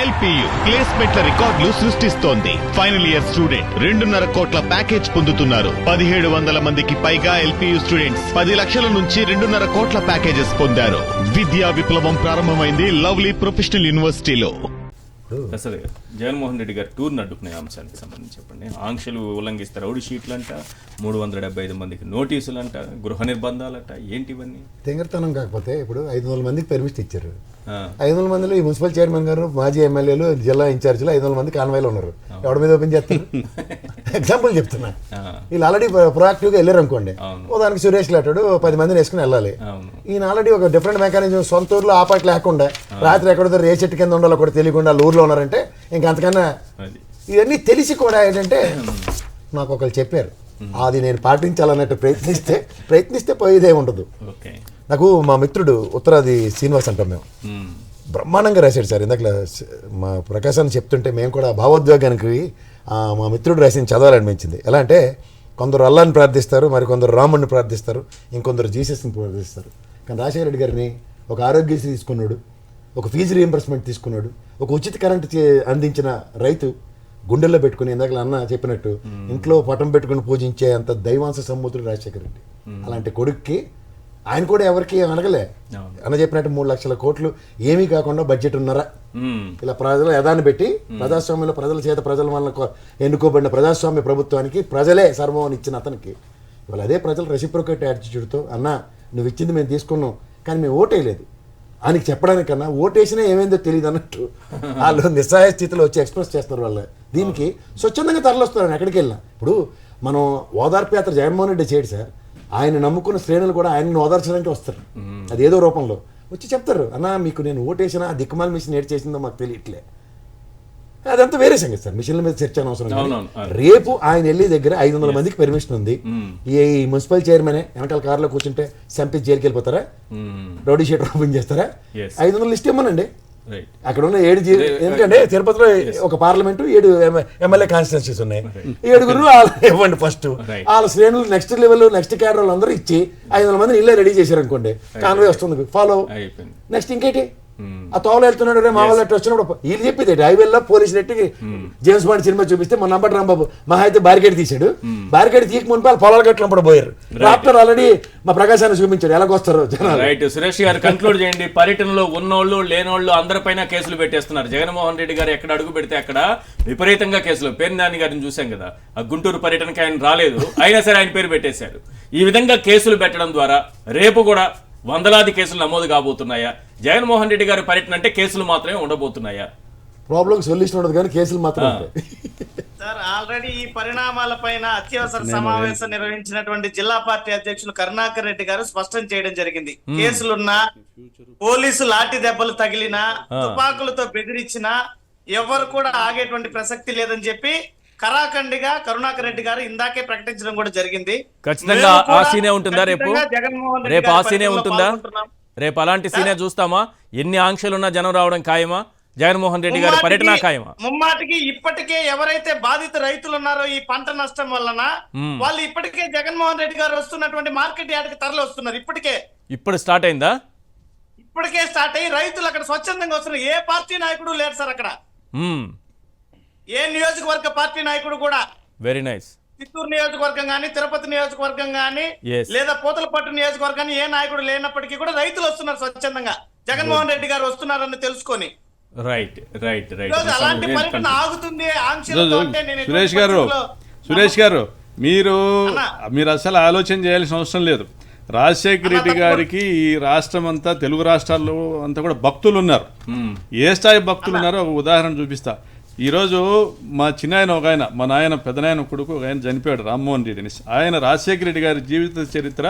LPU ప్లేస్మెంట్ల రికార్డులు సృష్టిస్తోంది. Final year student 2.5 కోట్ల ప్యాకేజ్ పొందుతున్నారు. 1700 మందికి పైగా ఎల్పియు స్టూడెంట్స్ 10 లక్షల నుంచి 2.5 కోట్ల ప్యాకేజెస్ పొందారు. విద్యా విప్లవం ప్రారంభమైంది లవ్లీ ప్రొఫెషనల్ యూనివర్సిటీలో. అసలు జగన్మోహన్ రెడ్డి గారు టూర్ను అడ్డుకునే అంశానికి సంబంధించి చెప్పండి. ఆంక్షలు ఉల్లంఘిస్తారు, రౌడీ షీట్లంట, 375 మందికి నోటీసులంట, గృహ నిర్బంధాలంట, ఏంటి ఇవన్నీ? తెంగరతనం కాకపోతే ఇప్పుడు 500 మందికి పర్మిషన్ ఇచ్చారు. 500 మందిలో ఈ మున్సిపల్ చైర్మన్ గారు, మాజీ ఎమ్మెల్యేలు, జిల్లా ఇన్ఛార్జీలు 500 మంది కాన్వాయ్లో ఉన్నారు. ఎవరి మీద ఓపెన్ చేస్తారు? ఎగ్జాంపుల్ చెప్తున్నా. వీళ్ళు ఆల్రెడీ ప్రొయాక్టివ్ గా వెళ్ళారు అనుకోండి, దానికి సురేష్ లాటాడు 10 మందిని వేసుకుని వెళ్ళాలి. ఈయన ఆల్రెడీ ఒక డిఫరెంట్ మెకానిజం, సొంత ఊర్లో ఆపాటి లేకుండా రాత్రి ఎక్కడో రే చెట్టు కింద ఉండాలో కూడా తెలియకుండా ఊర్లో ఉన్నారంటే ఇంకా అంతకన్నా. ఇవన్నీ తెలిసి కూడా ఏంటంటే నాకు ఒకరు చెప్పారు, అది నేను పాటించాలన్నట్టు ప్రయత్నిస్తే పోయేదే ఉండదు. నాకు మా మిత్రుడు ఉత్తరాది శ్రీనివాస్ అంటాం మేము, బ్రహ్మాండంగా రాశాడు సార్. ఇందాక మా ప్రకాశాన్ని చెప్తుంటే మేము కూడా భావోద్వేగానికి మా మిత్రుడు రాసింది చదవాలనిపించింది. ఎలా అంటే కొందరు అల్లాని ప్రార్థిస్తారు, మరి కొందరు రాముడిని ప్రార్థిస్తారు, ఇంకొందరు జీసస్ని ప్రార్థిస్తారు. కానీ రాజశేఖర రెడ్డి గారిని ఒక ఆరోగ్యశ్రీ తీసుకున్నాడు, ఒక ఫీజు రీఎంబర్స్మెంట్ తీసుకున్నాడు, ఒక ఉచిత కరెంటు అందించిన రైతు గుండెల్లో పెట్టుకుని, ఇందాక అన్న చెప్పినట్టు ఇంట్లో పటం పెట్టుకుని పూజించే అంత దైవాంశ సమ్మూతుడు రాజశేఖర రెడ్డి. అలాంటి కొడుక్కి ఆయన కూడా ఎవరికి అడగలే. అన్న చెప్పినట్టు 3 లక్షల కోట్లు ఏమీ కాకుండా బడ్జెట్ ఉన్నారా, ఇలా ప్రజల యథాన్ని పెట్టి ప్రజాస్వామ్యంలో ప్రజల చేత ప్రజల వల్ల ఎన్నుకోబడిన ప్రజాస్వామ్య ప్రభుత్వానికి ప్రజలే సర్వం ఇచ్చిన అతనికి ఇవాళ అదే ప్రజలు రెసిప్రోకేట్ యాటిట్యూడ్తో అన్న నువ్వు ఇచ్చింది మేము తీసుకున్నాం కానీ మేము ఓటేయలేదు ఆయనకి చెప్పడానికన్నా ఓటేసినా ఏమైందో తెలియదు అన్నట్టు వాళ్ళు నిస్సహాయ స్థితిలో వచ్చి ఎక్స్ప్రెస్ చేస్తారు. వాళ్ళు దీనికి స్వచ్ఛందంగా తరలిస్తారు ఎక్కడికి వెళ్ళినా. ఇప్పుడు మనం ఓదార్పు యాత్ర జగన్మోహన్ రెడ్డి చేయడు సార్, ఆయన నమ్ముకున్న శ్రేణులు కూడా ఆయనను ఓదార్చడానికి వస్తారు. అది ఏదో రూపంలో వచ్చి చెప్తారు, అన్న మీకు నేను ఓటేసిన ఆ దిక్కుమాల మిషన్ ఏడు చేసిందో మాకు తెలియట్లే. అదంతా వేరే సంగతి సార్, మిషన్ల మీద చర్చ అవసరం. రేపు ఆయన వెళ్ళే దగ్గర 500 మందికి పర్మిషన్ ఉంది. ఈ మున్సిపల్ చైర్మన్ వెనకాల కారులో కూర్చుంటే సంపి జైలుకి వెళ్ళిపోతారా, రౌడీ షీట్ ఓపెన్ చేస్తారా? 500 లిస్ట్ ఇవ్వమనండి. అక్కడ ఉన్న 7 ఎందుకంటే తిరుపతిలో ఒక పార్లమెంటు 7 ఎమ్మెల్యే కాన్స్టిట్యున్సీస్ ఉన్నాయి. 7 ఇవ్వండి ఫస్ట్. వాళ్ళ శ్రేణులు నెక్స్ట్ లెవెల్ నెక్స్ట్ క్యాడర్ అందరూ ఇచ్చి 500 మందిని ఇల్లే రెడీ చేశారు అనుకోండి, కాన్వే వస్తుంది, ఫాలో. నెక్స్ట్ ఇంకేంటి ఆ తోవలు వెళ్తున్నాడు రే మా వాళ్ళు వచ్చినప్పుడు వీళ్ళు చెప్పేది హైవేలో పోలీసు నెట్టికి జేమ్స్ బాండ్ సినిమా చూపిస్తే మన నంబర్ రాంబాబు మహా అయితే బ్యారికేడ్ తీశాడు, బ్యారికేడ్ తీయక మునిపి వాళ్ళు పొలాలు కట్టినప్పుడు పోయారు. రాప్టర్ ఆల్రెడీ మా ప్రకాశాన్ని చూపించాడు ఎలాగొస్తారు జనాలు. రైట్ సురేష్ గారు కంక్లూడ్ చేయండి. పర్యటనలో ఉన్నోళ్ళు లేనోళ్ళు అందరిపైన కేసులు పెట్టేస్తున్నారు. జగన్మోహన్ రెడ్డి గారు ఎక్కడ అడుగు పెడితే అక్కడ విపరీతంగా కేసులు. పేర్నాని గారిని చూసాం కదా, ఆ గుంటూరు పర్యటనకి ఆయన రాలేదు, అయినా సరే ఆయన పేరు పెట్టేశారు. ఈ విధంగా కేసులు పెట్టడం ద్వారా రేపు కూడా వందలాది కేసులు నమోదు కాబోతున్నాయా? జగన్మోహన్ రెడ్డి గారి పర్యటన అంటే కేసులు మాత్రమే ఉండబోతున్నాయా? ప్రాబ్లం సొల్యూషన్ ఉండదు కానీ కేసులు మాత్రమే. సార్ ఆల్రెడీ ఈ పరిణామాలపైన అత్యవసర సమావేశం నిర్వహించినటువంటి జిల్లా పార్టీ అధ్యక్షులు కరుణాకర్ రెడ్డి గారు స్పష్టం చేయడం జరిగింది. కేసులున్నా, పోలీసు లాఠీ దెబ్బలు తగిలినా, తుపాకులతో బెదిరించినా ఎవరు కూడా ఆగేటువంటి ప్రసక్తి లేదని చెప్పి కరాఖండిగా కరుణాకర్ రెడ్డి గారు ఇందాకే ప్రకటించడం కూడా జరిగింది. ఖచ్చితంగా ఆ సీనే ఉంటుందా రేపు? రేపు ఆ సీనే ఉంటుందా? రేపు అలాంటి సీనే చూస్తామా? ఎన్ని ఆంక్షలున్నా జనం రావడం ఖాయమా? జగన్మోహన్ రెడ్డి గారి పర్యటన ఖాయమా? ముమ్మాటికి ఇప్పటికే ఎవరైతే బాధిత రైతులు ఉన్నారో ఈ పంట నష్టం వలన వాళ్ళు ఇప్పటికే జగన్మోహన్ రెడ్డి గారు వస్తున్నటువంటి మార్కెట్ యార్డ్కి తరలి వస్తున్నారు. ఇప్పుడు స్టార్ట్ అయిందా? ఇప్పటికే స్టార్ట్ అయ్యి రైతులు అక్కడ స్వచ్ఛందంగా వస్తున్నారు. ఏ పార్టీ నాయకుడు లేరు సార్ అక్కడ, ఏ నియోజకవర్గ పార్టీ నాయకుడు కూడా. Very nice. చిత్తూరు నియోజకవర్గం కానీ, తిరుపతి నియోజకవర్గం కానీ, లేదా పూతలపట్టు నియోజకవర్గాన్ని ఏ నాయకుడు లేనప్పటికీ కూడా రైతులు వస్తున్నారు స్వచ్ఛందంగా, జగన్మోహన్ రెడ్డి గారు వస్తున్నారని తెలుసుకొని. Right right right. అలాంటి పర్యటన ఆగుతుంది. సురేష్ గారు మీరు అసలు ఆలోచన చేయాల్సిన అవసరం లేదు. రాజశేఖర రెడ్డి గారికి ఈ రాష్ట్రం అంతా, తెలుగు రాష్ట్రాల్లో అంతా కూడా భక్తులు ఉన్నారు. ఏ స్థాయి భక్తులు ఉన్నారో ఒక ఉదాహరణ చూపిస్తా. ఈరోజు మా చిన్నాయన ఒక ఆయన, మా నాయన పెద్దనాయన కొడుకు ఒక ఆయన చనిపోయాడు, రామ్మోహన్ రెడ్డి అని. ఆయన రాజశేఖర రెడ్డి గారి జీవిత చరిత్ర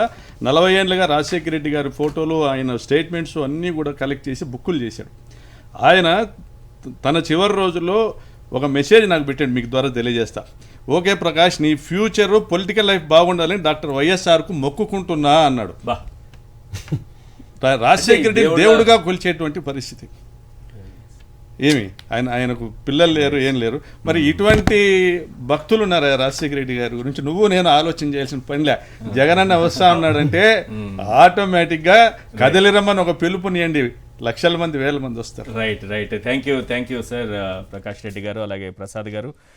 40 ఏళ్ళుగా రాజశేఖర రెడ్డి గారి ఫోటోలు, ఆయన స్టేట్మెంట్స్ అన్నీ కూడా కలెక్ట్ చేసి బుక్కులు చేశాడు. ఆయన తన చివరి రోజుల్లో ఒక మెసేజ్ నాకు పెట్టాడు, మీకు ద్వారా తెలియజేస్తా. ఓకే ప్రకాష్, నీ ఫ్యూచర్ పొలిటికల్ లైఫ్ బాగుండాలని డాక్టర్ వైఎస్ఆర్కు మొక్కుకుంటున్నా అన్నాడు. రాజశేఖర రెడ్డి దేవుడుగా కొలిచేటువంటి పరిస్థితి. ఏమి ఆయనకు పిల్లలు లేరు, ఏం లేరు. మరి ఇటువంటి భక్తులు ఉన్నారా రాజశేఖర రెడ్డి గారి గురించి? నువ్వు నేను ఆలోచన చేయాల్సిన పనిలే. జగనన్న వస్తా ఉన్నాడంటే ఆటోమేటిక్గా కదిలిరమ్మని ఒక పిలుపునియండి. లక్షల మంది వేల మంది వస్తారు. Right thank you sir Prakash Reddy గారు అలాగే ప్రసాద్ గారు.